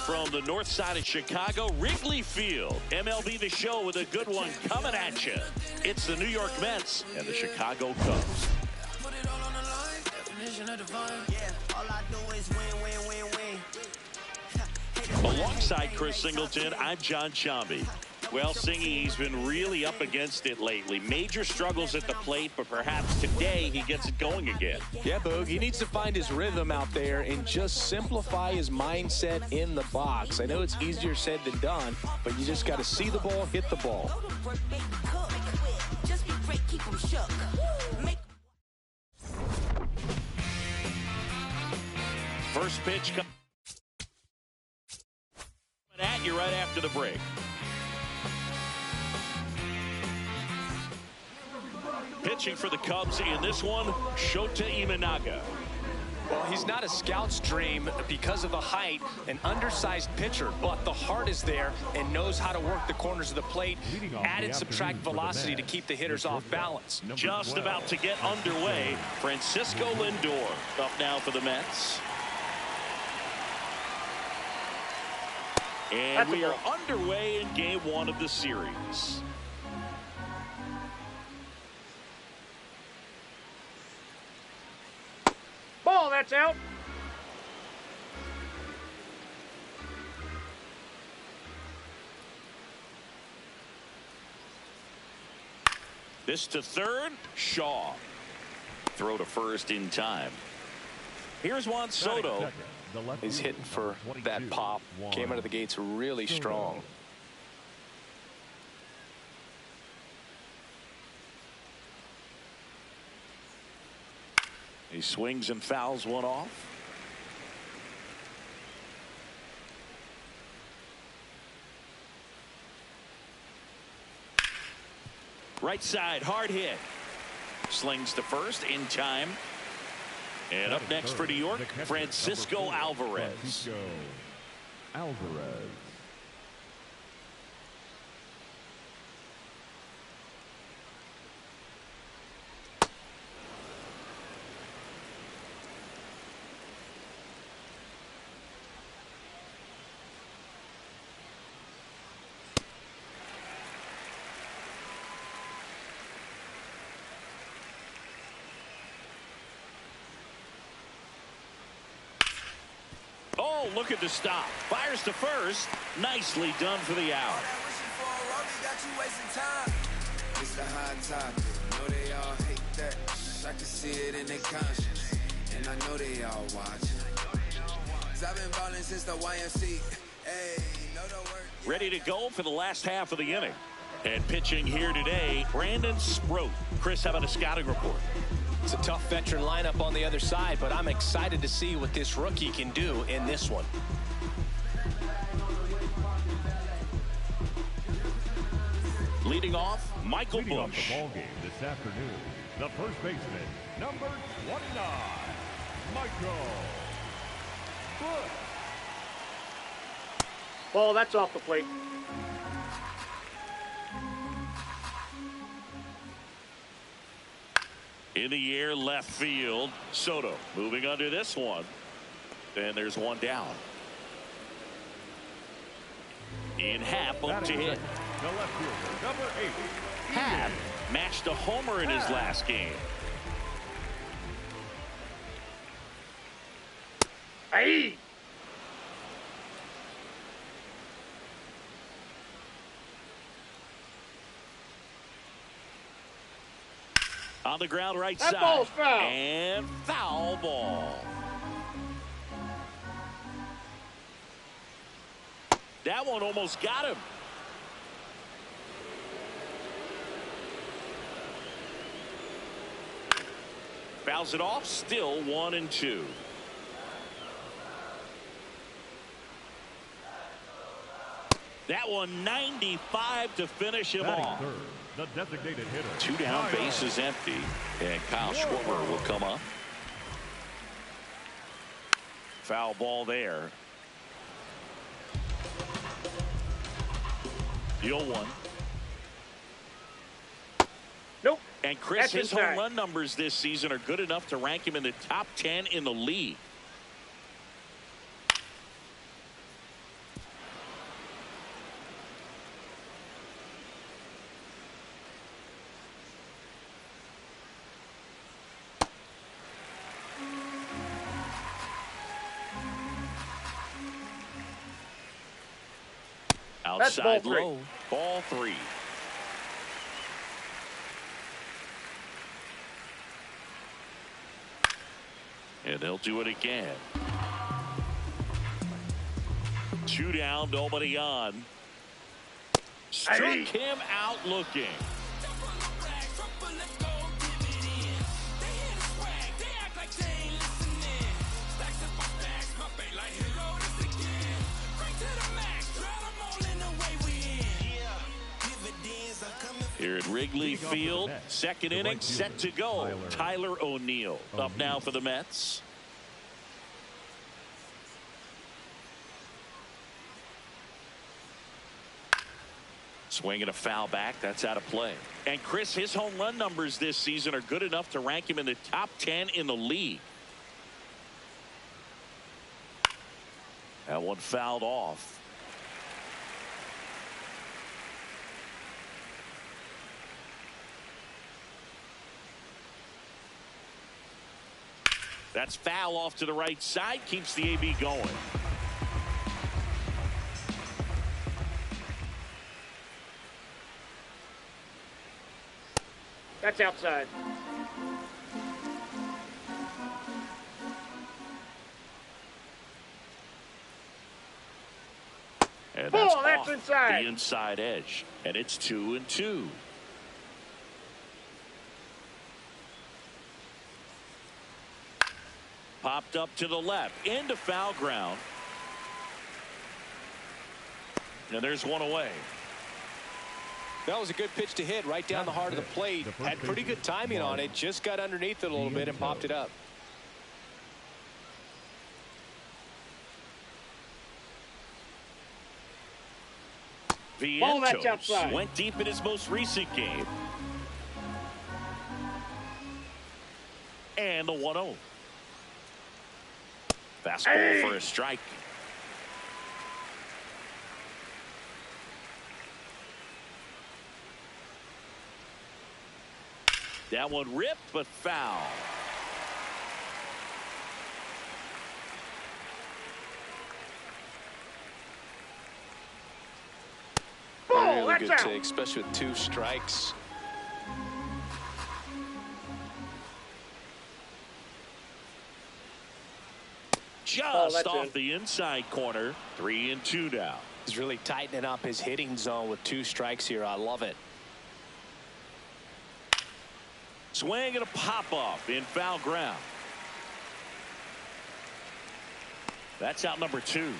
from the north side of Chicago, Wrigley Field. MLB The Show with a good one coming at you. It's the New York Mets and the Chicago Cubs. Put it all on the line, definition of divine. Yeah, all I do is win, win, win, win. Alongside Chris Singleton, I'm John Chambi. Well, Singy, he's been really up against it lately. Major struggles at the plate, but perhaps today he gets it going again. Yeah, Boog, he needs to find his rhythm out there and just simplify his mindset in the box. I know it's easier said than done, but you just got to see the ball, hit the ball. First pitch coming at you right after the break. Pitching for the Cubs in this one, Shota Imanaga. Well, he's not a scout's dream because of the height, an undersized pitcher, but the heart is there and knows how to work the corners of the plate, add and subtract velocity to keep the hitters off balance. Just about to get underway, Francisco Lindor up now for the Mets. And we are underway in game one of the series. Ball, that's out. This to third, Shaw. Throw to first in time. Here's Juan Soto. He's hitting for that pop. Came out of the gates really strong. He swings and fouls one off. Right side, hard hit. Slings to first in time. And up next for New York, Francisco Alvarez. Francisco Alvarez. Oh, look at the stop. Fires to first. Nicely done for the out. It's the high topic. Know they all hate that. I can see it in their conscience. And I know they all watching. I've been balling since the YMC. Hey, know the word. Ready to go for the last half of the inning. And pitching here today, Brandon Sproat. Chris, how about a scouting report? It's a tough veteran lineup on the other side, but I'm excited to see what this rookie can do in this one. Leading off, Michael Leading off Busch. the ball game this afternoon, the first baseman, number 29, Michael Busch. Ball, that's off the plate. In the air, left field. Soto moving under this one. And there's one down. In Happ up to hit. The left fielder, number 8. Happ matched a homer in his last game. Hey! On the ground right That side. ball's foul. And foul ball. That one almost got him. Fouls it off. Still 1-2. That one 95 to finish him Batting off. third, the designated hitter. Two down, base is empty, and Kyle Schwarber will come up. Foul ball there. The 0-1. Nope. And Chris, That's his inside. home run numbers this season are good enough to rank him in the top 10 in the league. Outside ball three. low. Ball 3. And they'll do it again. 2 down, nobody on. Struck him out looking. Here at Wrigley Field, second inning set to go. Tyler O'Neill up now for the Mets. Swinging a foul back. That's out of play. And Chris, his home run numbers this season are good enough to rank him in the top 10 in the league. That one fouled off. That's foul off to the right side. Keeps the AB going. That's outside. And Ball, that's that's inside. The inside edge. And it's 2-2. Popped up to the left. Into foul ground. And there's one away. That was a good pitch to hit right down the heart of the plate. Had pretty good timing on it. Just got underneath it a little bit and popped it up. Ball, that's Vientos outside. went deep in his most recent game. And the 1-0. Fastball for a strike. That one ripped, but foul. Ball, Really that's good out. take, especially with 2 strikes. Just off in. the inside corner. 3-2 now. He's really tightening up his hitting zone with 2 strikes here. I love it. Swing and a pop-off in foul ground. That's out number 2.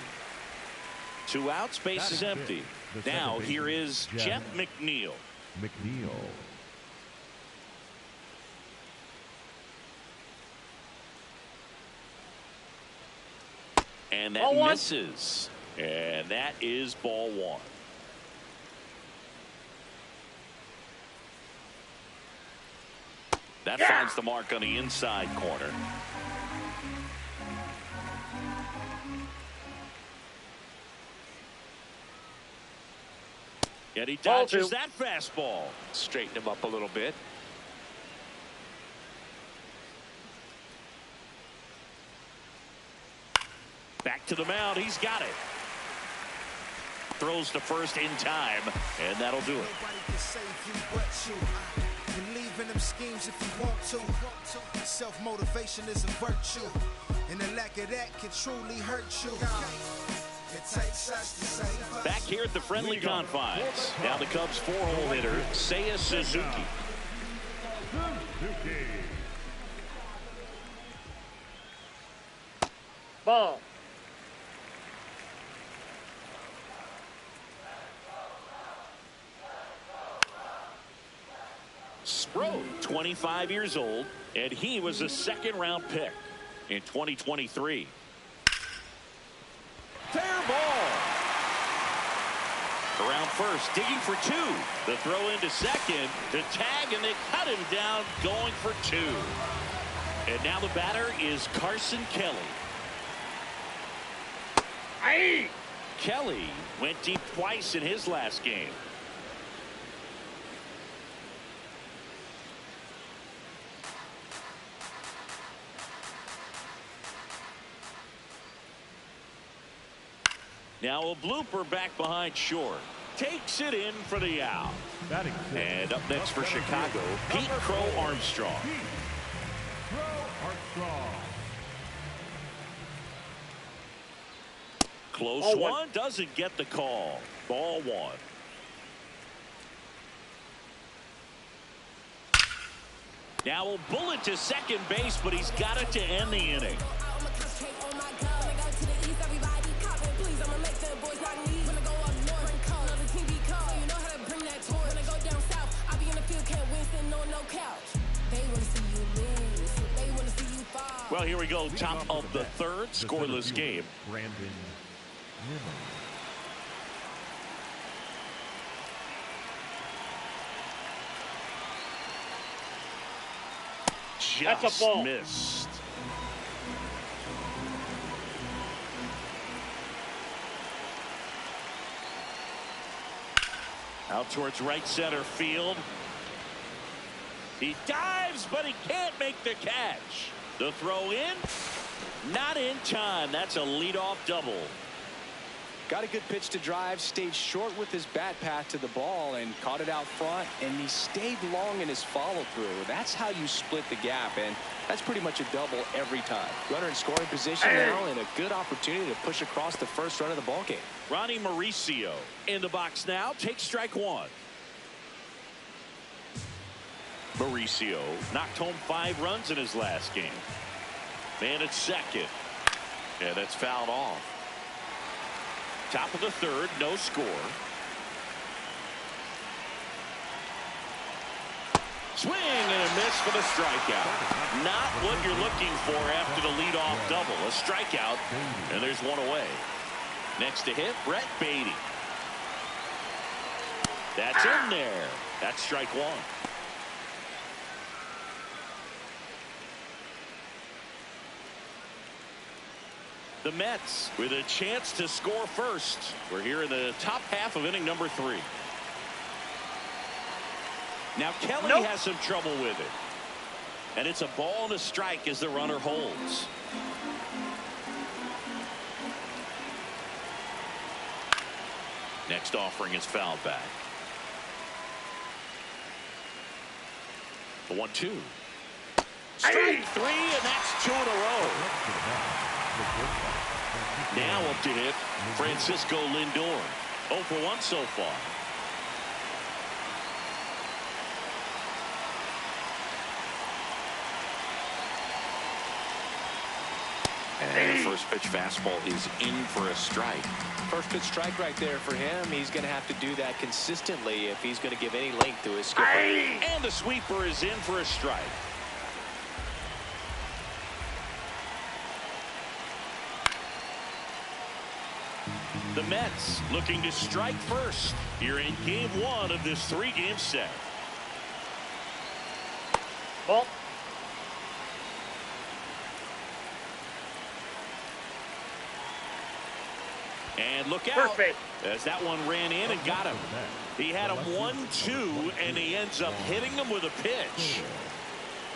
2 outs, base is empty. Now here is Jeff McNeil. And that misses. And that is ball 1. That finds the mark on the inside corner. And he dodges that fastball. Straighten him up a little bit. Back to the mound. He's got it. Throws to first in time, and that'll do it. Nobody can save you but you. Believe in them schemes if you want to. Self-motivation is a virtue, and the lack of that can truly hurt you. It takes us to save us. Back here at the friendly confines. Now the Cubs 4-hole hitter, Seiya Suzuki. Ball. Sproat, 25 years old, and he was a second-round pick in 2023. Fair ball. Around first, digging for 2. The throw into second, the tag, and they cut him down, going for 2. And now the batter is Carson Kelly. Aye. Kelly went deep twice in his last game. Now a blooper back behind short. Takes it in for the out. And up next for Chicago, Pete Crow Armstrong. Close one, doesn't get the call. Ball one. Now a bullet to second base, but he's got it to end the inning. Well, here we go. Top of the third, scoreless game. Just missed. Out towards right center field. He dives, but he can't make the catch. The throw in, not in time. That's a leadoff double. Got a good pitch to drive, stayed short with his bat path to the ball and caught it out front, and he stayed long in his follow through. That's how you split the gap, and that's pretty much a double every time. Runner in scoring position now, and a good opportunity to push across the first run of the ball game. Ronnie Mauricio in the box now, takes strike one. Mauricio knocked home 5 runs in his last game. Man at second. Yeah, that's fouled off. Top of the third, no score. Swing and a miss for the strikeout. Not what you're looking for after the leadoff double. A strikeout, and there's one away. Next to hit, Brett Beatty. That's in there. That's strike one. The Mets with a chance to score first. We're here in the top half of inning number 3. Now Kelly has some trouble with it. And it's a ball and a strike as the runner holds. Next offering is fouled back. The 1-2. Strike 3, and that's 2 in a row. Now up to hit Francisco Lindor. 0 for 1 so far. And the first pitch fastball is in for a strike. First pitch strike right there for him. He's going to have to do that consistently if he's going to give any length to his skipper. And the sweeper is in for a strike. The Mets looking to strike first here in game 1 of this 3-game set. Ball. And look out. First base. As that one ran in and got him. He had him 1-2, and he ends up hitting him with a pitch.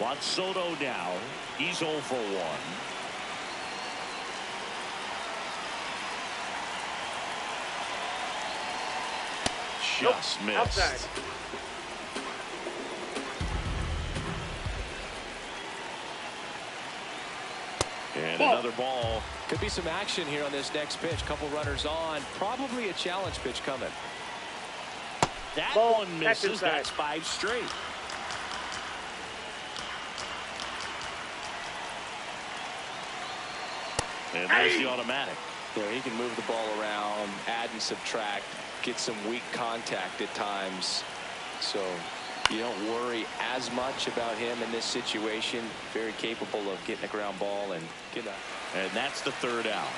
Juan Soto now. He's 0 for 1. Just missed. Outside. And another ball. Could be some action here on this next pitch. Couple runners on. Probably a challenge pitch coming. That Ball. one misses. That's 5 straight. And there's the automatic. Yeah, he can move the ball around, add and subtract, get some weak contact at times. So you don't worry as much about him in this situation. Very capable of getting a ground ball and get out. And that's the 3rd out.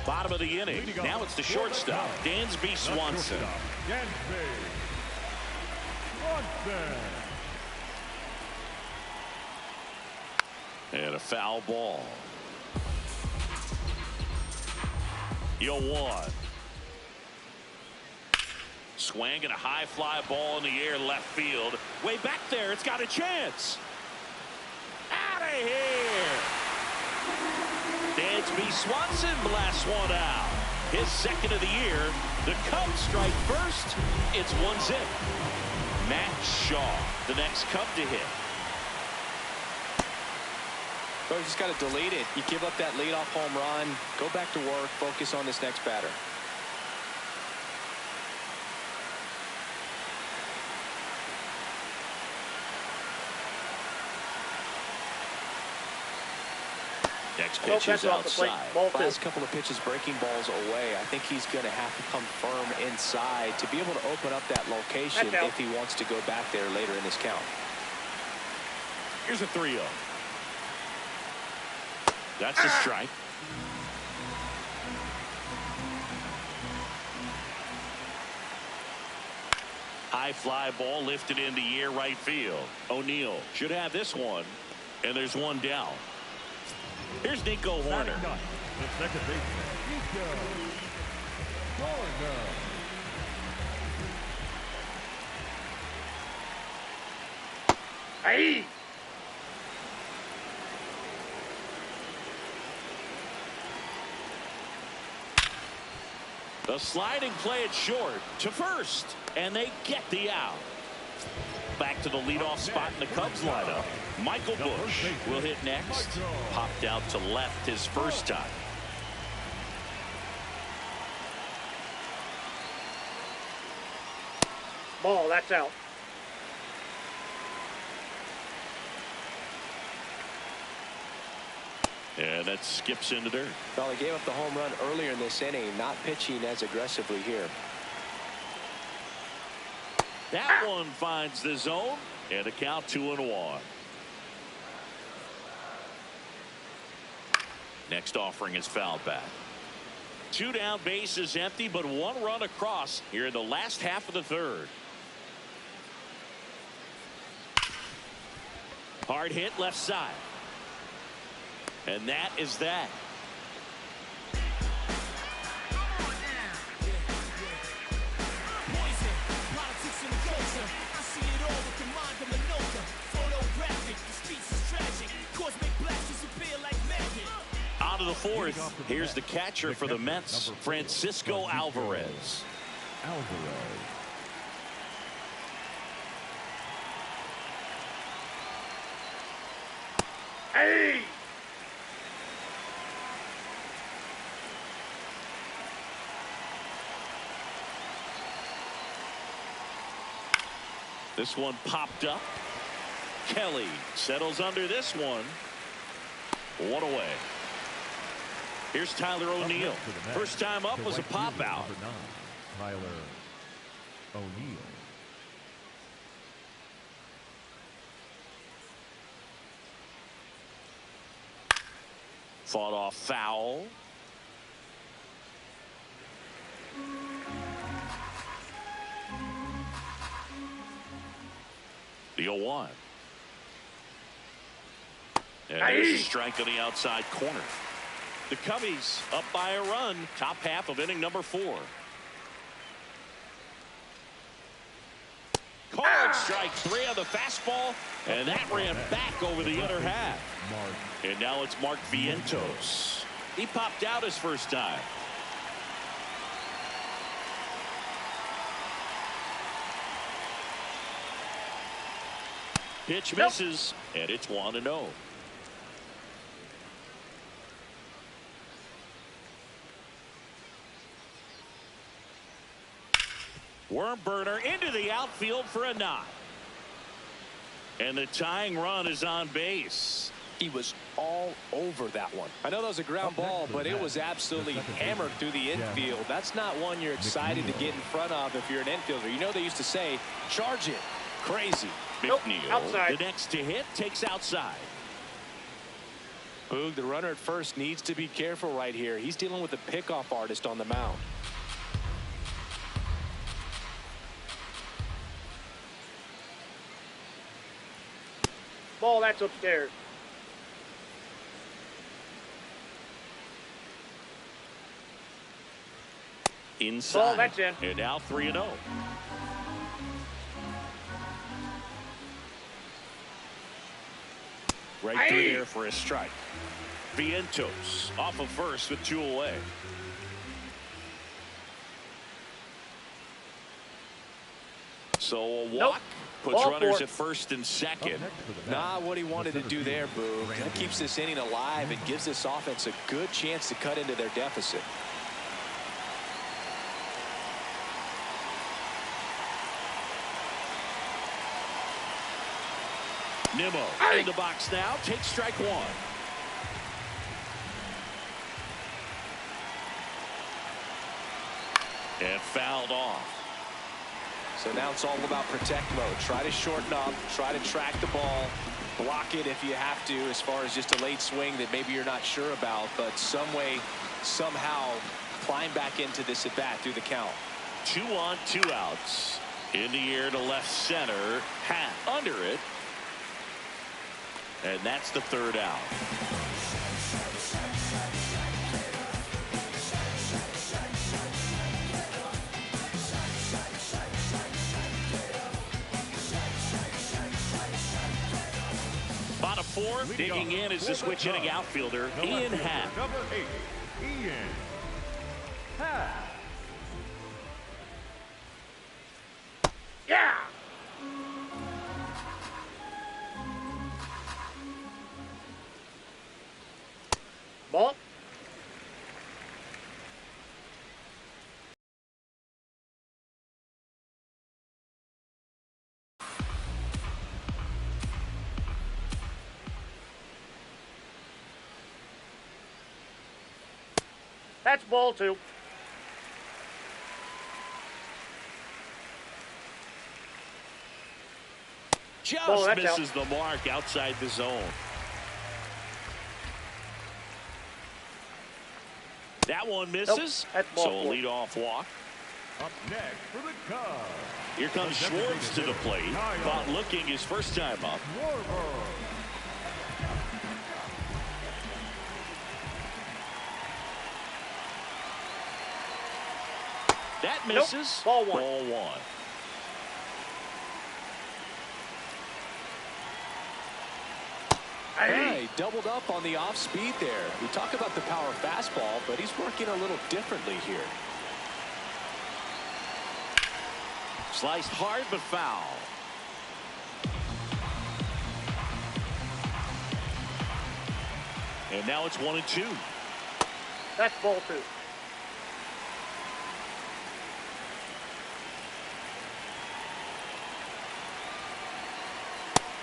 Bottom of the inning. Now it's the shortstop, Dansby Swanson. And a foul ball. 0-1. swing and a high fly ball in the air left field. Way back there. It's got a chance. Out of here. Dansby Swanson blasts one out. His second of the year. The Cubs strike first. It's 1-0. Matt Shaw, the next Cub to hit. So you just got to delete it. You give up that leadoff home run. Go back to work. Focus on this next batter. Next pitch is outside. Last couple of pitches breaking balls away. I think he's going to have to come firm inside to be able to open up that location if he wants to go back there later in this count. Here's a 3-0. That's a strike. High fly ball lifted in the air right field. O'Neill should have this one. And there's one down. Here's Nico Horner. The second baseman, Nico Horner. Ahí. The sliding play it short to first. And they get the out. Back to the leadoff spot in the Cubs lineup. Michael Busch will hit next. Popped out to left his first time. Ball, that's out. And that skips into dirt. Well, he gave up the home run earlier in this inning, not pitching as aggressively here. That one finds the zone, and a count 2-1. Next offering is fouled back. 2 down, bases empty, but 1 run across here in the last half of the third. Hard hit left side. And that is that. Out of the fourth, here's the catcher for the Mets, Francisco Alvarez. Hey! This one popped up. Kelly settles under this one. 1 away. Here's Tyler O'Neill. First time up was a pop out. Tyler O'Neill. Fought off foul. The 0-1. And there's a strike on the outside corner. The Cubbies up by a run, top half of inning number 4. Called strike 3 on the fastball, and that ran back over the other half. And now it's Mark Vientos. He popped out his first time. Pitch misses, and it's 1-0. Worm burner into the outfield for a knock. And the tying run is on base. He was all over that one. I know that was a ground ball, but it was absolutely hammered through the infield. That's not one you're excited to get in front of if you're an infielder. You know they used to say, charge it. Crazy. McNeil, the next to hit, takes outside. Boog, the runner at first needs to be careful right here. He's dealing with a pickoff artist on the mound. Ball, that's upstairs. Inside. Ball, that's in. And now 3-0. Right through there for a strike. Vientos off of first with 2 away. So a walk puts runners at first and second. Not what he wanted to do there, Boo. That keeps this inning alive and gives this offense a good chance to cut into their deficit. Nimmo in the box now. Takes strike 1. And fouled off. So now it's all about protect mode. Try to shorten up. Try to track the ball. Block it if you have to, as far as just a late swing that maybe you're not sure about. But some way, somehow, climb back into this at bat through the count. 2 on, 2 outs. In the air to left center. Hat under it. And that's the 3rd out. Bottom 4, digging in is the switch hitting outfielder, Ian Happ. Number 8, Ian Happ. Yeah. Ball. That's ball 2. Just misses the mark outside the zone. That one misses. Nope, so a leadoff walk. Up next for the Cubs. Here comes Schwartz to the plate. Caught looking his first time up. That misses. Nope. Ball 1. Ball 1. Hey, doubled up on the off speed there. We talk about the power fastball, but he's working a little differently here. Sliced hard but foul. And now it's 1-2. That's ball 2.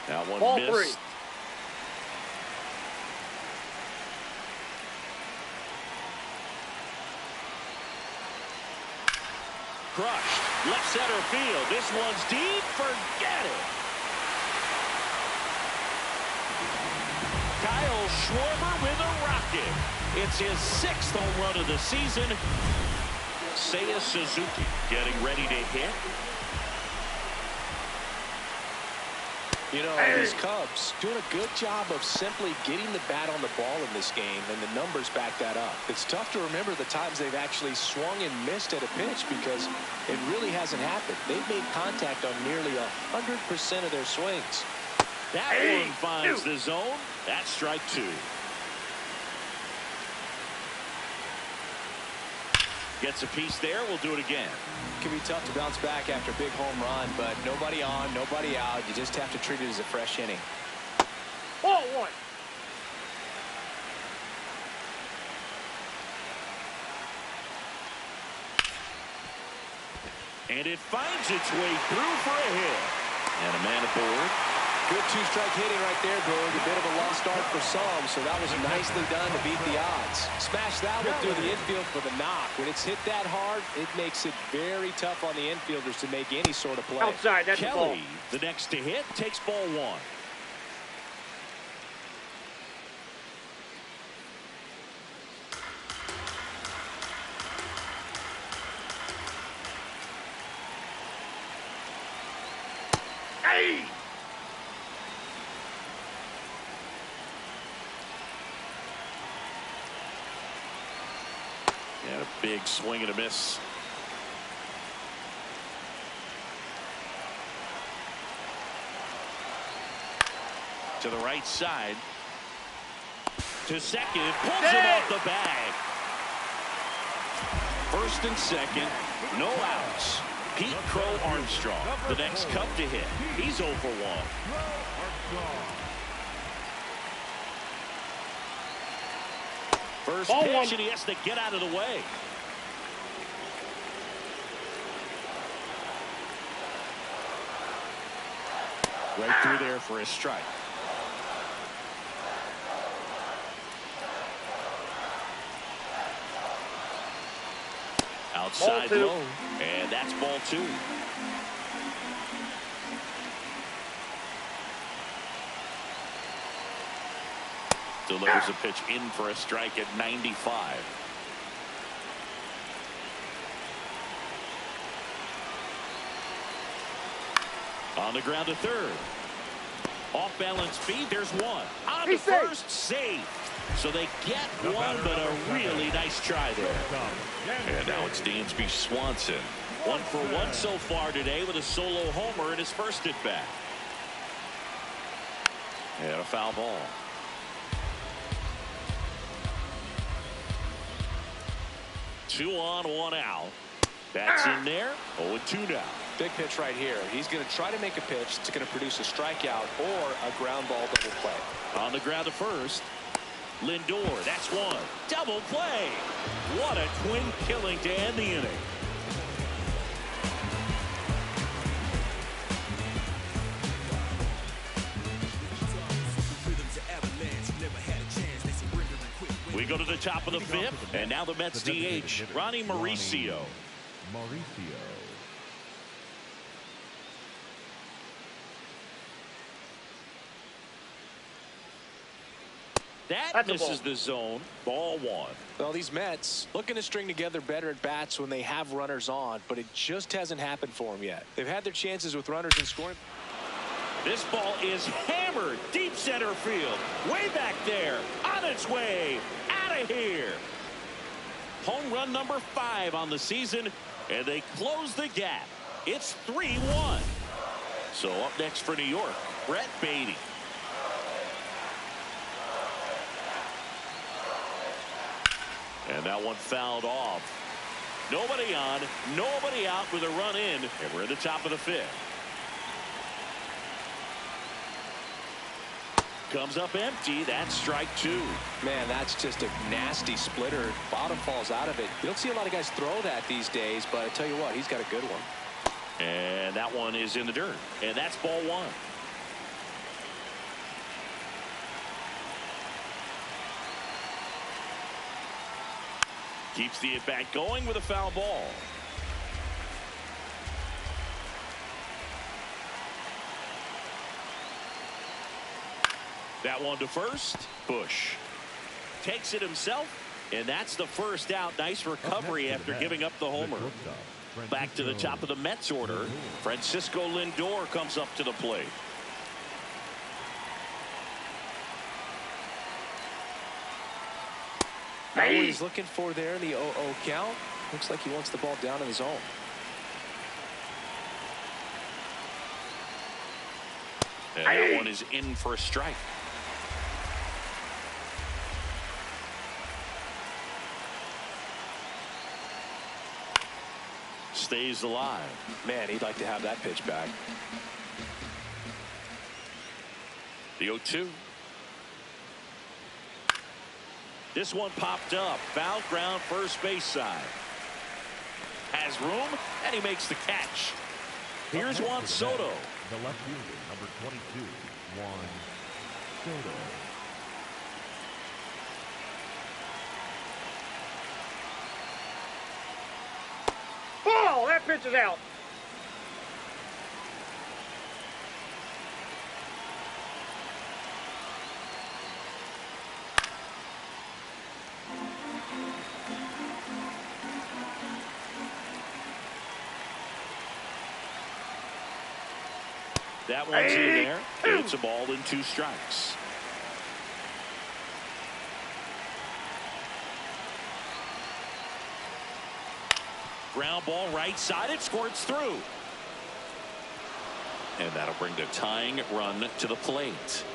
Now one ball missed. 3. Crushed. Left center field. This one's deep. Forget it. Kyle Schwarber with a rocket. It's his 6th home run of the season. Seiya Suzuki getting ready to hit. You know, these Cubs doing a good job of simply getting the bat on the ball in this game, and the numbers back that up. It's tough to remember the times they've actually swung and missed at a pitch because it really hasn't happened. They've made contact on nearly 100% of their swings. That one finds the zone. That's strike 2. Gets a piece there. We'll do it again. It can be tough to bounce back after a big home run, but nobody on, nobody out. You just have to treat it as a fresh inning. Ball 1. And it finds its way through for a hit. And a man aboard. Good 2-strike hitting right there, Boog. A bit of a lost start for some, so that was nicely done to beat the odds. Smash that one through the infield for the knock. When it's hit that hard, it makes it very tough on the infielders to make any sort of play. Outside, that's a ball. Kelly, the next to hit, takes ball 1. Hey! And a big swing and a miss. To the right side. To second. Pulls him off the bag. First and second. No outs. Pete Crow Armstrong, the next Cub to hit. He's 0 for 1. First pitch, and he has to get out of the way. Right through there for a strike. Outside low, and that's ball 2. Delivers a pitch in for a strike at 95. On the ground to third. Off balance feed. There's one. On to first, safe. So they get one, but a really nice try there. And now it's Dansby Swanson. 1 for 1 so far today with a solo homer in his first at bat. And a foul ball. Two on, one out. That's in there. 0-2 now. Big pitch right here. He's going to try to make a pitch that's going to produce a strikeout or a ground ball double play. On the ground to first. Lindor, that's one. Double play. What a twin killing to end the inning. We go to the top of the 5th, and now the Mets DH, Ronnie Mauricio. That misses the zone. Ball 1. Well, these Mets looking to string together better at bats when they have runners on, but it just hasn't happened for them yet. They've had their chances with runners in scoring. This ball is hammered deep center field. Way back there. On its way. Out of here. Home run number 5 on the season, and they close the gap. It's 3-1. So up next for New York, Brett Beatty. And that one fouled off. Nobody on, nobody out with a run in, and we're at the top of the 5th. Comes up empty. That's strike 2. Man, that's just a nasty splitter. Bottom falls out of it. You don't see a lot of guys throw that these days, but I tell you what, he's got a good one. And that one is in the dirt. And that's ball 1. Keeps the at-bat going with a foul ball. That one to first. Bush takes it himself, and that's the first out. Nice recovery after giving up the homer. Back to the top of the Mets order. Francisco Lindor comes up to the plate. What he's looking for there, the 0-0 count. Looks like he wants the ball down in the zone. And that one is in for a strike. Stays alive. Man, he'd like to have that pitch back. The 0-2. This one popped up. Foul ground, first base side. Has room, and he makes the catch. Here's Juan Soto. The left fielder, number 22, Juan Soto. Ball! That pitch is out. That one's in there. It's a ball and 2 strikes. Ground ball right side. It squirts through. And that'll bring the tying run to the plate.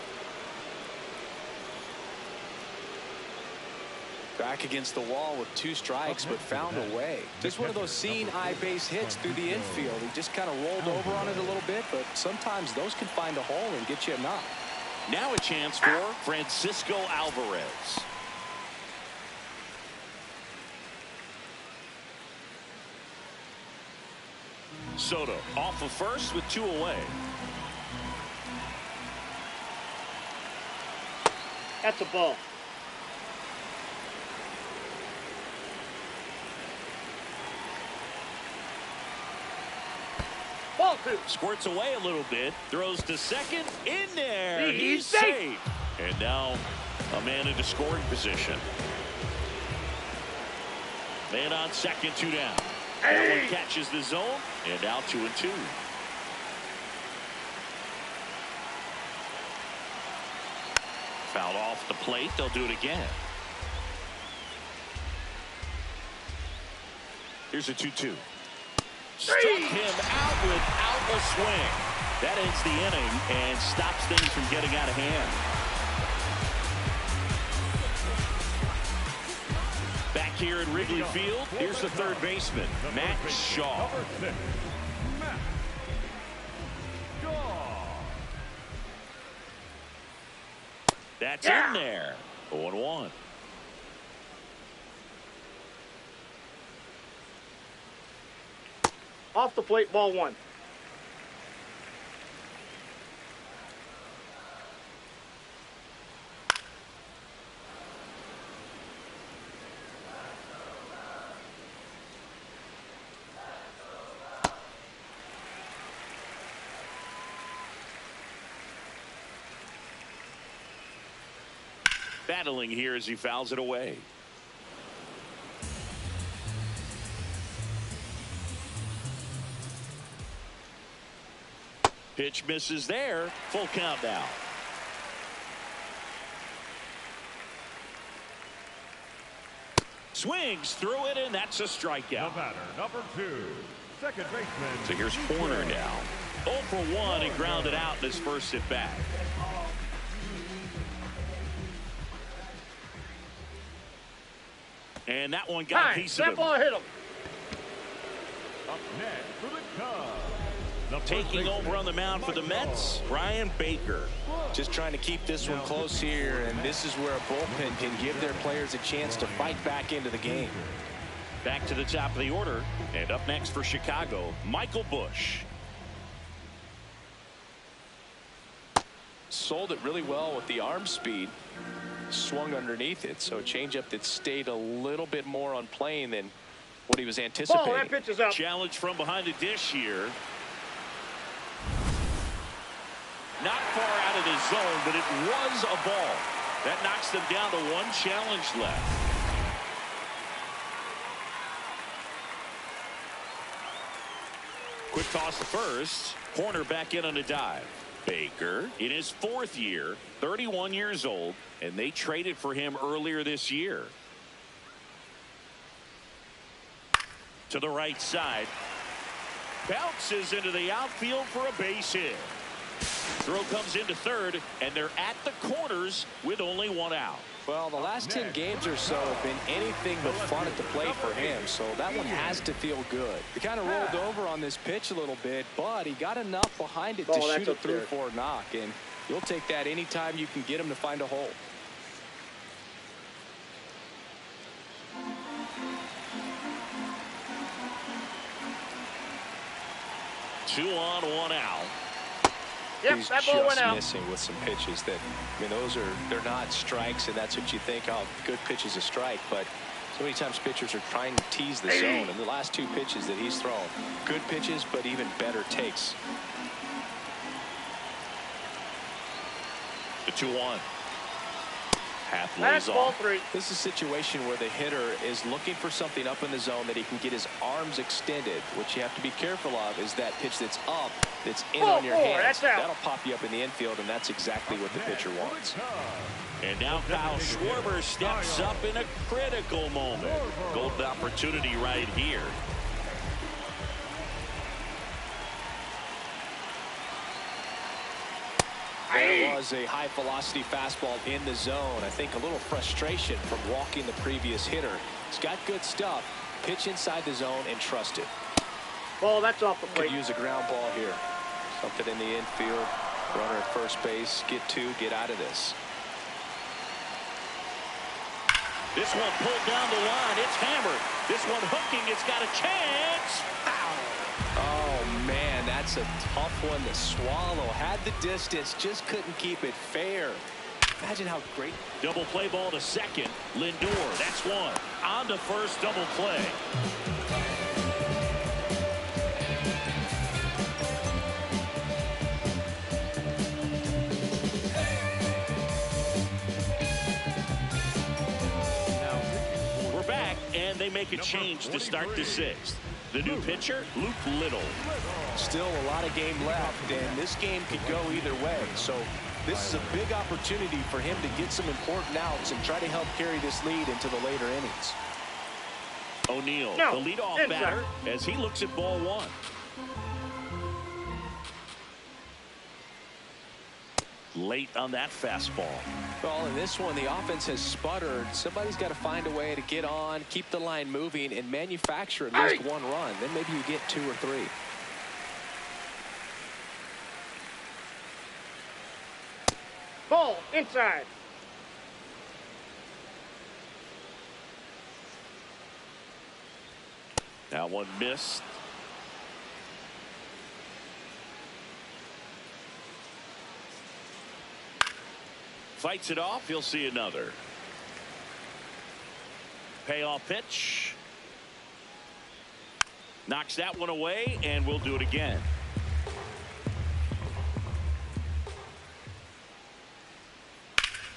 Back against the wall with 2 strikes, but found a way. Just one of those seeing eye base hits through the infield. He just kind of rolled over on it a little bit, but sometimes those can find a hole and get you a knock. Now a chance for Francisco Alvarez. Soto off of first with 2 away. That's a ball. Ball 2. Squirts away a little bit. Throws to second. In there. He's safe. And now a man into scoring position. Man on second, 2 down. That one catches the zone. And now 2-2. Fouled off the plate. They'll do it again. Here's a 2-2. Struck him out without a swing. That ends the inning and stops things from getting out of hand. Back here at Wrigley Field, here's the third baseman, Matt Shaw. That's in there. 0-1. Off the plate, ball 1. Battling here as he fouls it away. Pitch misses there. Full count now. Swings through it, and that's a strikeout. The batter, number 2, second baseman. So here's Horner now. 0 for 1 and grounded out in his first at bat. And that one got a piece of him. That ball hit him. Up next for the Cubs. Taking over on the mound for the Mets, Brian Baker. Just trying to keep this one close here, and this is where a bullpen can give their players a chance to fight back into the game. Back to the top of the order, and up next for Chicago, Michael Busch. Sold it really well with the arm speed. Swung underneath it, so a changeup that stayed a little bit more on plane than what he was anticipating. Ball, that pitch is up. Challenge from behind the dish here. Not far out of the zone, but it was a ball. That knocks them down to 1 challenge left. Quick toss to first. Horner back in on a dive. Baker in his 4th year, 31 years old, and they traded for him earlier this year. To the right side. Bounces into the outfield for a base hit. Throw comes into third, and they're at the corners with only 1 out. Well, the last 10 games or so have been anything but fun at the plate for him, so that one has to feel good. He kind of rolled over on this pitch a little bit, but he got enough behind it to shoot it through for a knock, and you'll take that anytime you can get him to find a hole. Two on, 1 out. Yep, He's that ball went just out. missing with some pitches that, I mean, they're not strikes, and that's what you think, oh, good pitch is a strike, but so many times pitchers are trying to tease the zone, and the last 2 pitches that he's thrown, good pitches, but even better takes. The 2-1. Half That's lays ball off. 3. This is a situation where the hitter is looking for something up in the zone that he can get his arms extended. What you have to be careful of is that pitch that's up, that's in on your hands. That'll pop you up in the infield, and that's exactly what the pitcher wants. And now Kyle Schwarber steps up in a critical moment. Golden opportunity right here. There was a high velocity fastball in the zone. I think a little frustration from walking the previous hitter. He's got good stuff. Pitch inside the zone and trust it. Ball, that's off the plate. Could use a ground ball here. Something in the infield. Runner at first base. Get get out of this. This one pulled down the line. It's hammered. This one hooking. It's got a chance. Oh, man, that's a tough one to swallow. Had the distance, just couldn't keep it fair. Imagine how great. Double play ball to second. Lindor, that's one. On to first, double play. We're back, and they make a change to start the sixth. The new pitcher, Luke Little. Still a lot of game left, and this game could go either way. So this is a big opportunity for him to get some important outs and try to help carry this lead into the later innings. O'Neill, the leadoff batter, as he looks at ball one. Late on that fastball. Well, in this one, the offense has sputtered. Somebody's got to find a way to get on, keep the line moving, and manufacture at least one run. Then maybe you get 2 or 3. Ball, inside. That one missed. Fights it off. He'll see another. Payoff pitch. Knocks that one away, and we'll do it again.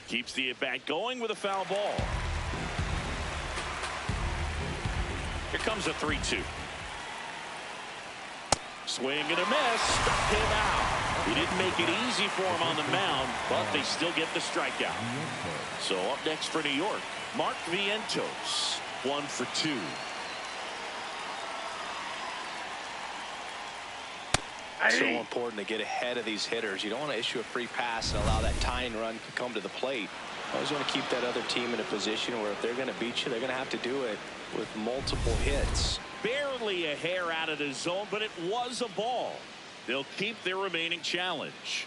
Keeps the at-bat going with a foul ball. Here comes a 3-2. Swing and a miss. Struck him out. He didn't make it easy for him on the mound, but they still get the strikeout. So up next for New York, Mark Vientos, 1 for 2. So important to get ahead of these hitters. You don't want to issue a free pass and allow that tying run to come to the plate. Always want to keep that other team in a position where if they're going to beat you, they're going to have to do it with multiple hits. Barely a hair out of the zone, but it was a ball. They'll keep their remaining challenge.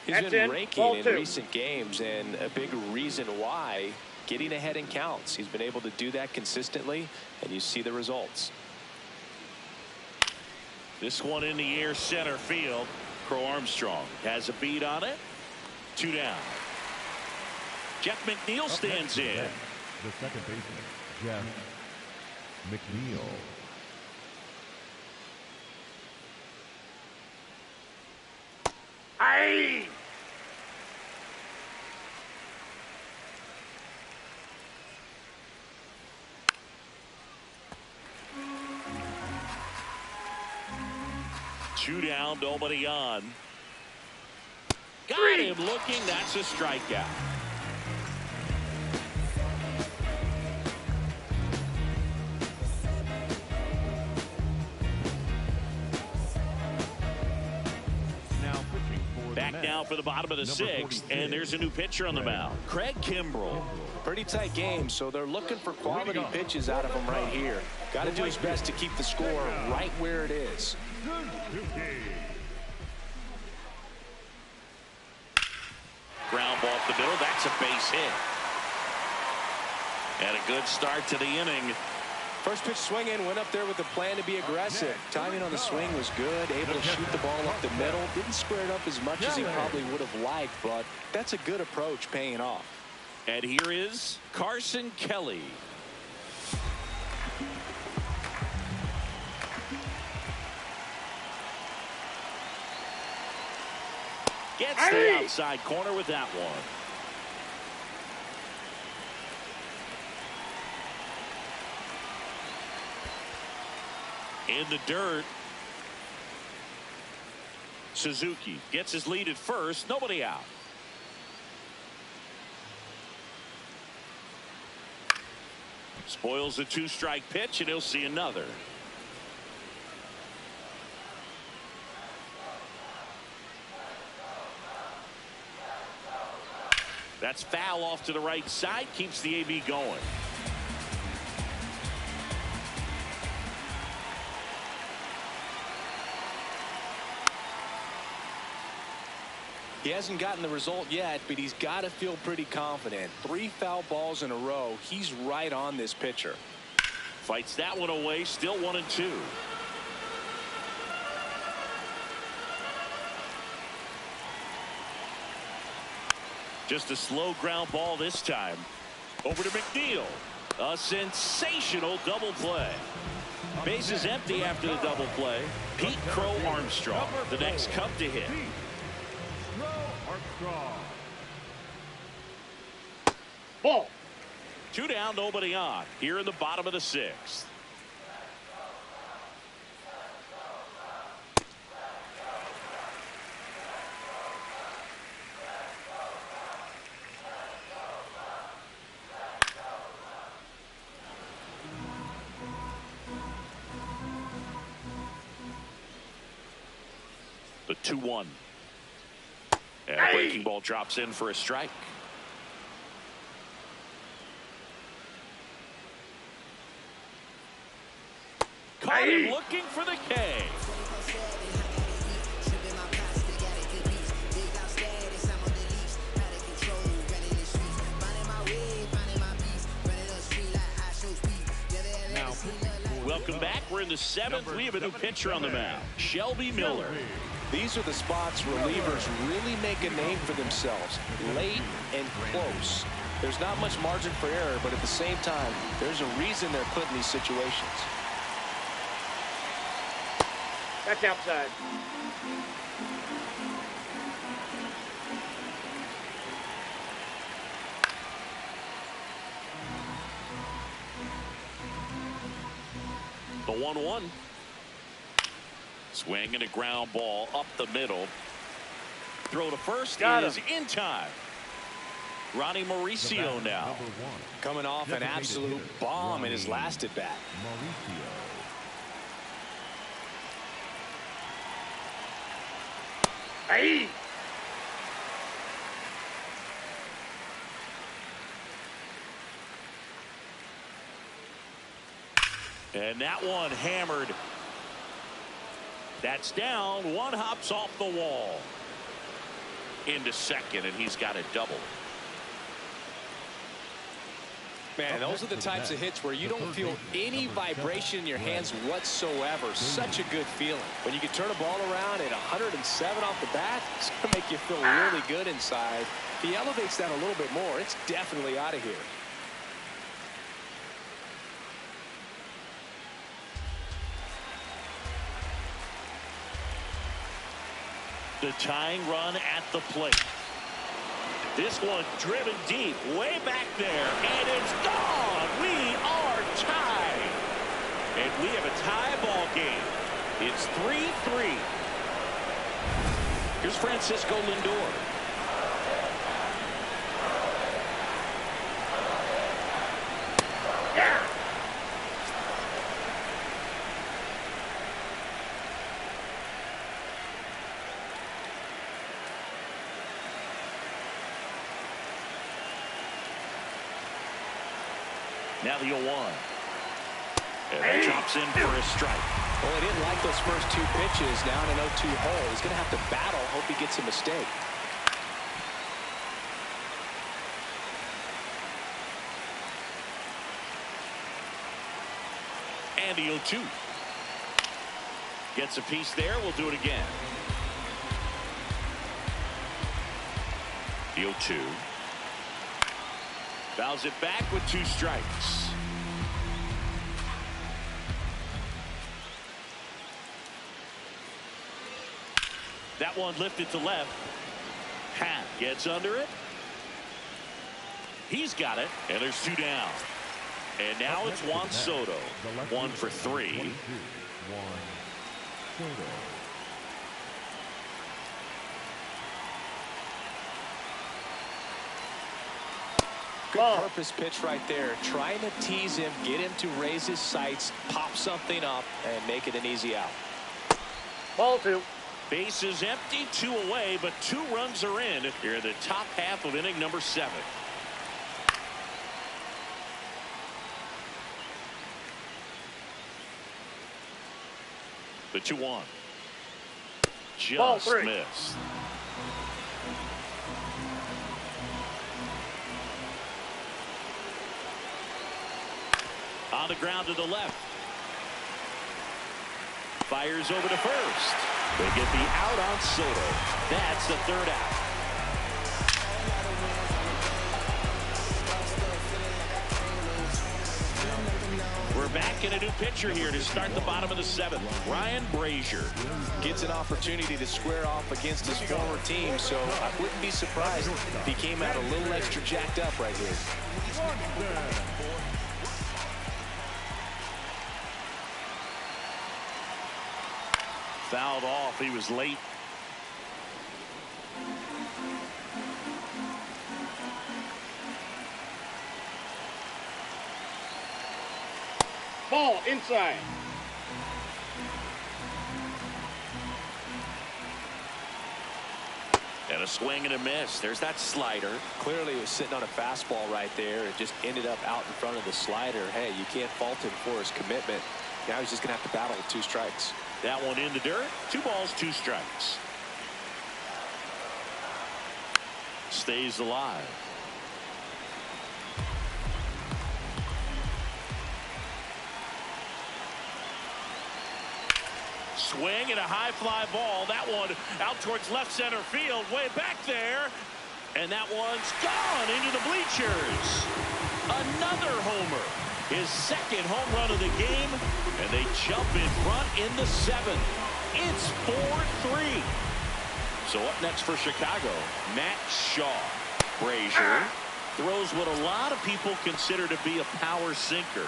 He's been raking in recent games, and a big reason why, getting ahead in counts. He's been able to do that consistently, and you see the results. This one in the air, center field. Crow Armstrong has a beat on it. 2 down. Jeff McNeil stands in. The second baseman, Jeff McNeil. Aye. Two down, nobody on. Got him looking. That's a strikeout. Back now for the bottom of the sixth, and there's a new pitcher on the mound, Craig Kimbrell. Pretty tight game, so they're looking for quality pitches out of him right here. Got to do his best to keep the score right where it is. Ground ball up the middle. That's a base hit. And a good start to the inning. First pitch swinging, went up there with the plan to be aggressive. Timing on the swing was good, able to shoot the ball up the middle. Didn't square it up as much as he probably would have liked, but that's a good approach paying off. And here is Carson Kelly. Gets the outside corner with that one. In the dirt. Suzuki gets his lead at first. Nobody out. Spoils a 2-strike pitch, and he'll see another. That's foul off to the right side. Keeps the AB going. He hasn't gotten the result yet, but he's got to feel pretty confident. 3 foul balls in a row. He's right on this pitcher. Fights that one away. Still 1-2. Just a slow ground ball this time. Over to McNeil. A sensational double play. Bases empty after the double play. Pete Crow Armstrong, the next Cub to hit. Ball. 2 down, nobody on. Here in the bottom of the 6th. The 2-1. And a breaking ball drops in for a strike. Caught him looking for the K. Welcome back. We're in the 7th. We have a new pitcher on the mound, Shelby Miller. These are the spots relievers really make a name for themselves. Late and close. There's not much margin for error, but at the same time, there's a reason they're put in these situations. That's outside. The 1-1. Swing and a ground ball up the middle. Throw to first is in time. Ronnie Mauricio now. Coming off an absolute bomb in his last at bat. Hey. And that one hammered. That's down. One hops off the wall. Into second, and he's got a double. Man, those are the types of hits where you don't feel any vibration in your hands whatsoever. Such a good feeling. When you can turn a ball around at 107 off the bat, it's going to make you feel really good inside. If he elevates that a little bit more, it's definitely out of here. The tying run at the plate. This one driven deep, way back there, and it's gone. We are tied. And we have a tie ball game. It's 3-3. Here's Francisco Lindor. Now the 0-1. And that chops in for a strike. Well, he didn't like those first 2 pitches. Now in an 0-2 hole. He's going to have to battle. Hope he gets a mistake. And the 0-2. Gets a piece there. We'll do it again. The 0-2. Fouls it back with 2 strikes. That one lifted to left. Pat gets under it. He's got it, and there's 2 down. And now it's Juan Soto. 1 for 3. Good purpose pitch right there. Trying to tease him, get him to raise his sights, pop something up, and make it an easy out. Ball 2. Bases empty, 2 away, but 2 runs are in here in the top half of inning number 7. The 2-1. Just missed. On the ground to the left. Fires over to first. They get the out on Soto. That's the 3rd out. We're back in a new pitcher here to start the bottom of the 7th. Ryan Brazier gets an opportunity to square off against his former team, so I wouldn't be surprised if he came out a little extra jacked up right here. Fouled off. He was late. Ball inside. And a swing and a miss. There's that slider. Clearly, it was sitting on a fastball right there. It just ended up out in front of the slider. Hey, you can't fault him for his commitment. Now he's just going to have to battle with 2 strikes. That one in the dirt. 2 balls, 2 strikes. Stays alive. Swing and a high fly ball. That one out towards left center field. Way back there. And that one's gone into the bleachers. Another homer. His 2nd home run of the game. And they jump in front in the 7th. It's 4-3. So up next for Chicago, Matt Shaw. Brazier throws what a lot of people consider to be a power sinker.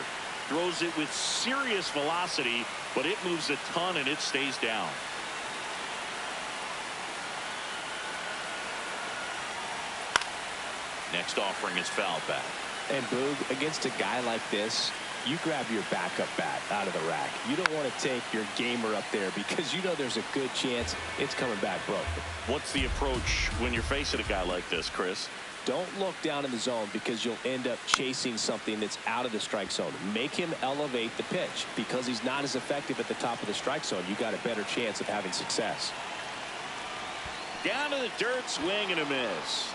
Throws it with serious velocity, but it moves a ton and it stays down. Next offering is foul back. And Boog, against a guy like this, you grab your backup bat out of the rack. You don't want to take your gamer up there because you know there's a good chance it's coming back broken. What's the approach when you're facing a guy like this, Chris? Don't look down in the zone because you'll end up chasing something that's out of the strike zone. Make him elevate the pitch. Because he's not as effective at the top of the strike zone, you got a better chance of having success. Down to the dirt, swing and a miss.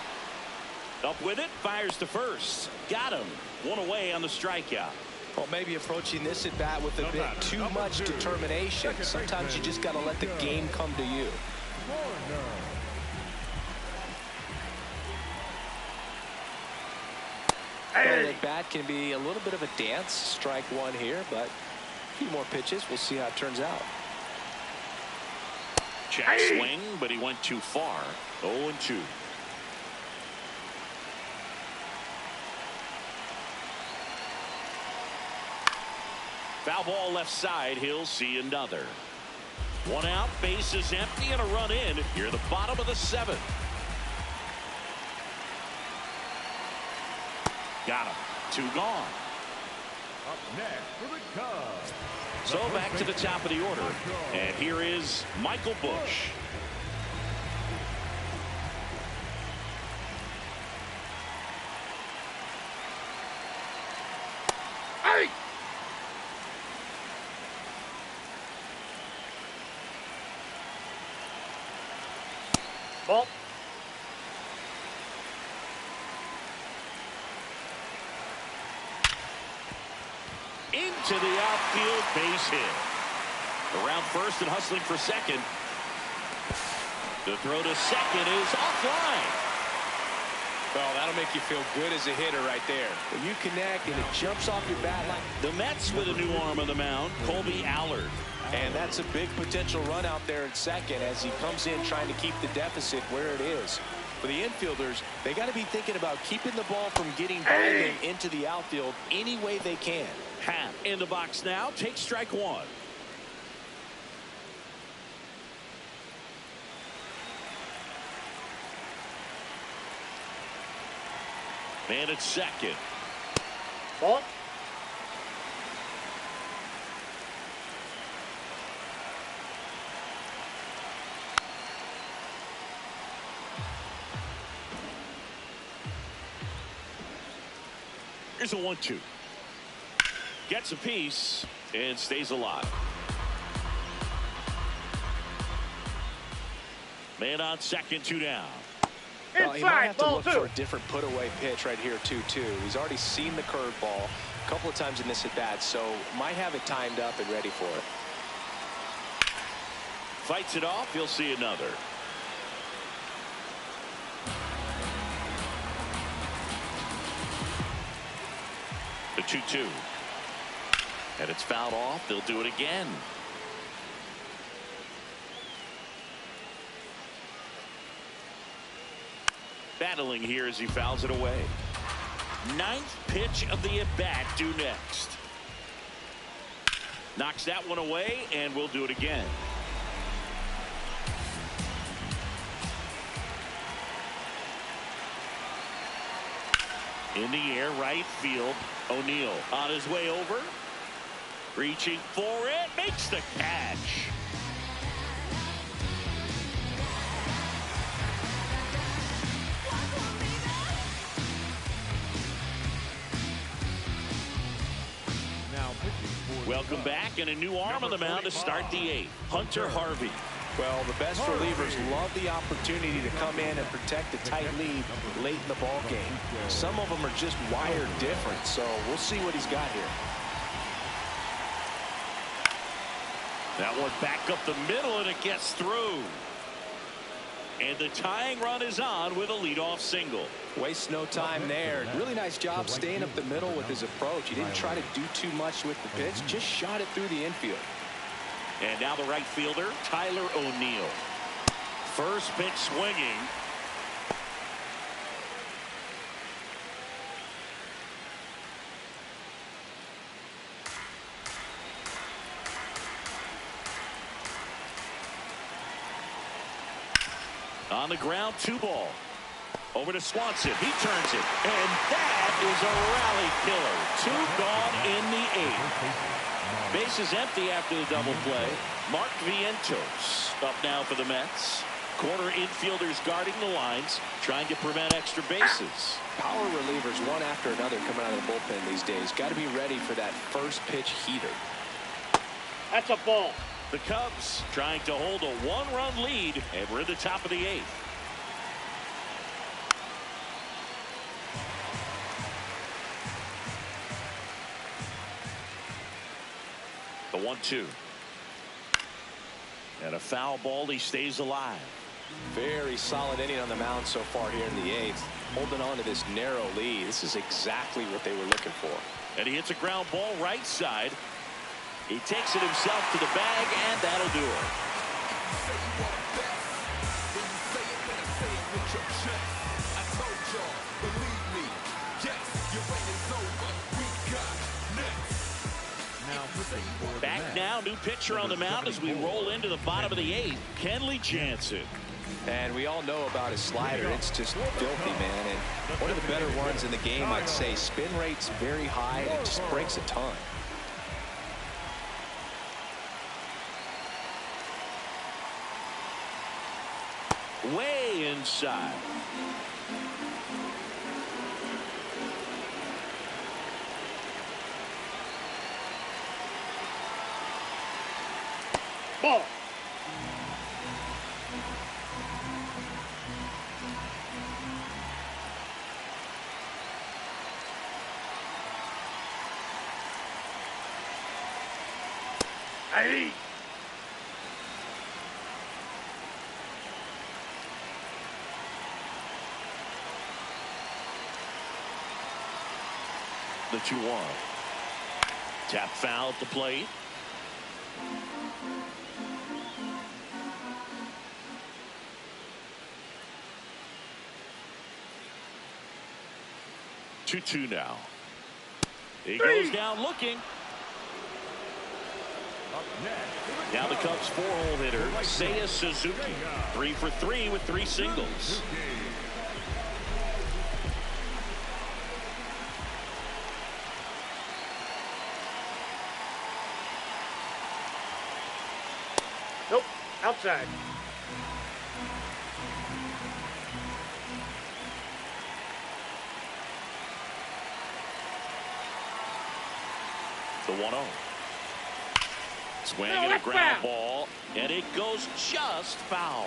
Up with it, fires to first. Got him. 1 away on the strikeout. Well, maybe approaching this at bat with a bit too much determination. Sometimes you just got to let the game come to you. Well, the bat can be a little bit of a dance. Strike 1 here, but a few more pitches. We'll see how it turns out. Check swing, but he went too far. 0-2. Foul ball left side. He'll see another. 1 out, base is empty, and a run in. Here at the bottom of the 7th. Got him. 2 gone. Up next for the Cubs. So back to the top of the order. And here is Michael Busch. Hey! Ball. Into the outfield, base hit. Around first and hustling for second. The throw to second is offline. Well, that'll make you feel good as a hitter right there. When you connect and it jumps off your bat line. The Mets with a new arm on the mound, Colby Allard. And that's a big potential run out there at second as he comes in trying to keep the deficit where it is. For the infielders, they got to be thinking about keeping the ball from getting by them into the outfield any way they can. Happ in the box now. Take strike 1. Man at second. Ball. Here's a 1-2. Gets a piece and stays alive. Man on second, 2 down. Well, he might have to look Inside, for a different put-away pitch right here, 2-2. He's already seen the curveball a couple of times in this at-bat, so might have it timed up and ready for it. Fights it off. He'll see another. The 2-2. And it's fouled off. They'll do it again. Battling here as he fouls it away. 9th pitch of the at-bat due next. Knocks that one away, and we'll do it again. In the air, right field. O'Neill on his way over. Reaching for it. Makes the catch. Welcome back, and a new arm on the mound to start the 8th. Hunter Harvey. Well, the best relievers love the opportunity to come in and protect a tight lead late in the ball game. Some of them are just wired different, so we'll see what he's got here. That one back up the middle, and it gets through. And the tying run is on with a leadoff single. Wastes no time there. Really nice job staying up the middle with his approach. He didn't try to do too much with the pitch, just shot it through the infield. And now the right fielder, Tyler O'Neill. First pitch swinging. On the ground, 2 ball. Over to Swanson. He turns it. And that is a rally killer. 2 gone in the 8th. Bases empty after the double play. Mark Vientos up now for the Mets. Corner infielders guarding the lines, trying to prevent extra bases. Power relievers one after another coming out of the bullpen these days. Got to be ready for that first pitch heater. That's a ball. The Cubs trying to hold a 1-run lead, and we're in the top of the 8th. The 1-2. And a foul ball. He stays alive. Very solid inning on the mound so far here in the 8th. Holding on to this narrow lead. This is exactly what they were looking for. And he hits a ground ball right side. He takes it himself to the bag, and that'll do it. Back now, new pitcher on the mound as we roll into the bottom of the 8th, Kenley Jansen. And we all know about his slider. It's just filthy, man. And one of the better ones in the game, I'd say. Spin rate's very high, and it just breaks a ton. Way inside. Ball. Hey. The 2-1. Tap foul at the plate. Two now. He goes down looking. Now the Cubs' 4-hole hitter, Seiya Suzuki. 3 for 3 with 3 singles. Nope. Outside. The 1-0. Swing and a ground ball, and it goes just foul.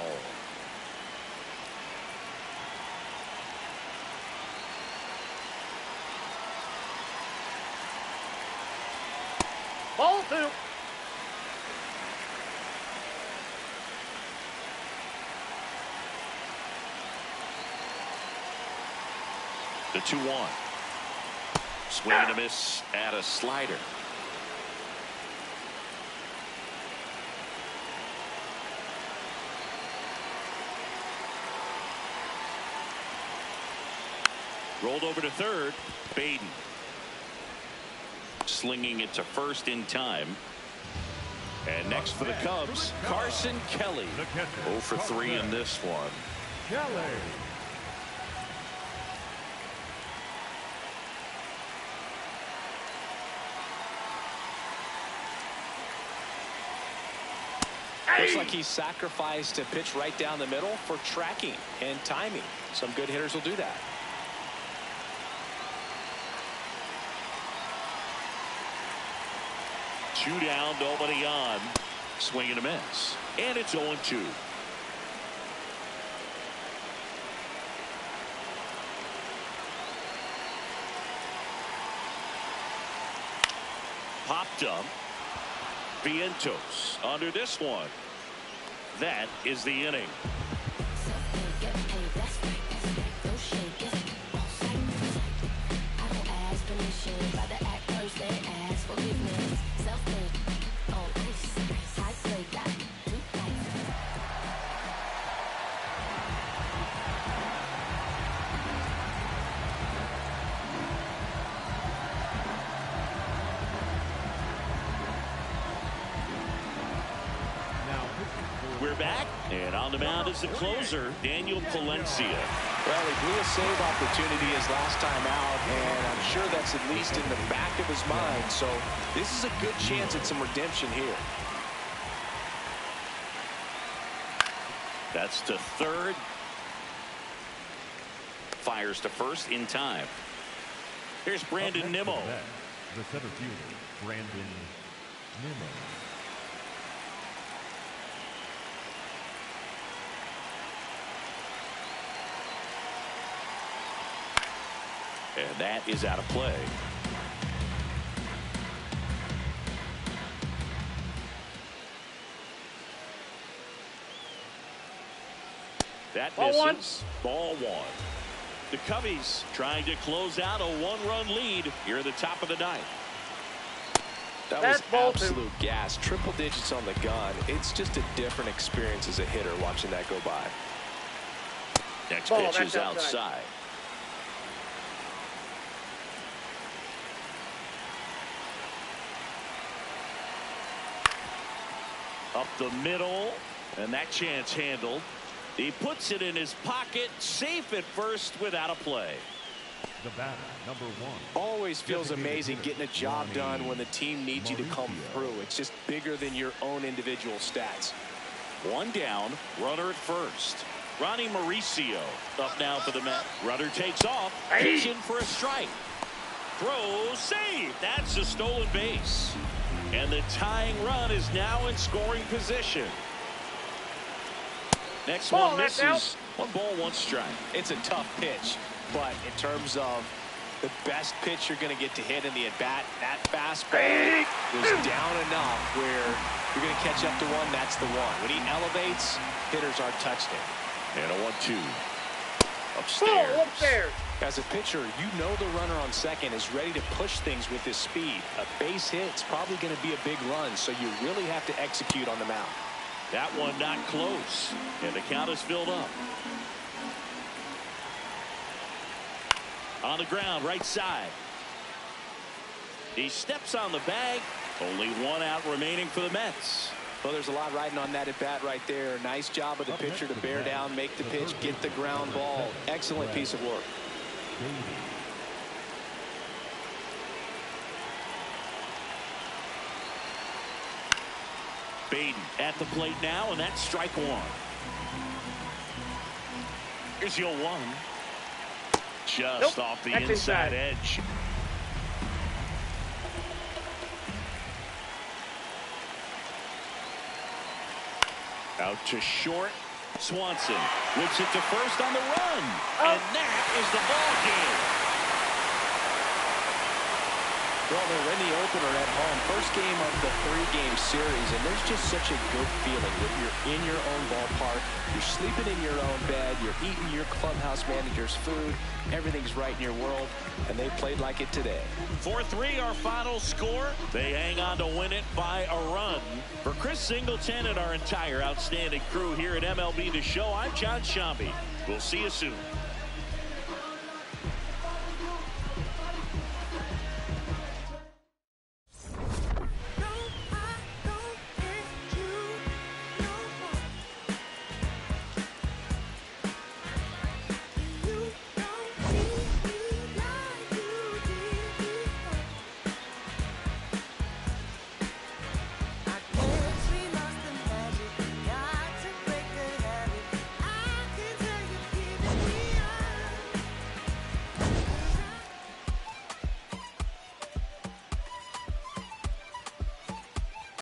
Ball 2. The 2-1. Swing and a miss at a slider. Rolled over to third. Baden. Slinging it to first in time. And next for the Cubs, Carson Kelly. 0 for 3 in this one. Kelly. Looks like he sacrificed a pitch right down the middle for tracking and timing. Some good hitters will do that. Two down, nobody on. Swing and a miss. And it's 0-2. Popped up. Vientos under this one. That is the inning. We're back, and on the mound is the closer, Daniel Palencia. Well, he blew a save opportunity his last time out, and I'm sure that's at least in the back of his mind. So this is a good chance at some redemption here. That's to third. Fires to first in time. Here's Brandon Nimmo. The center fielder, Brandon Nimmo. And that is out of play. That misses. Ball 1. The Cubbies trying to close out a 1-run lead here at the top of the ninth. That was absolute gas. Triple digits on the gun. It's just a different experience as a hitter watching that go by. Next pitch is outside. Up the middle, and that chance handled. He puts it in his pocket, safe at first without a play. The batter, number 1. Always feels amazing getting a job done when the team needs you to come through. It's just bigger than your own individual stats. One down, runner at first. Ronnie Mauricio up now for the Mets. Runner takes off, he's in for a strike. Throw, save. That's a stolen base. And the tying run is now in scoring position. Next one misses. 1 ball, 1 strike. It's a tough pitch, but in terms of the best pitch you're going to get to hit in the at-bat, that fastball was down enough where you're going to catch up to one. That's the one. When he elevates, hitters aren't touching him. And a 1-2. Upstairs. As a pitcher, you know the runner on second is ready to push things with his speed. A base hit's probably going to be a big run, so you really have to execute on the mound. That one not close, and the count is filled up. On the ground, right side. He steps on the bag. Only 1 out remaining for the Mets. Well, there's a lot riding on that at bat right there. Nice job of the pitcher to bear down, make the pitch, get the ground ball. Excellent piece of work. Baden at the plate now, and that's strike 1. Here's your 1. Just off the inside edge. Out to short. Swanson whips it to first on the run. And that is the ball game. Well, they're in the opener at home. First game of the 3-game series, and there's just such a good feeling that you're in your own ballpark. You're sleeping in your own bed. You're eating your clubhouse manager's food. Everything's right in your world, and they played like it today. 4-3 our final score. They hang on to win it by a run. For Chris Singleton and our entire outstanding crew here at MLB The Show, I'm John Shambi. We'll see you soon.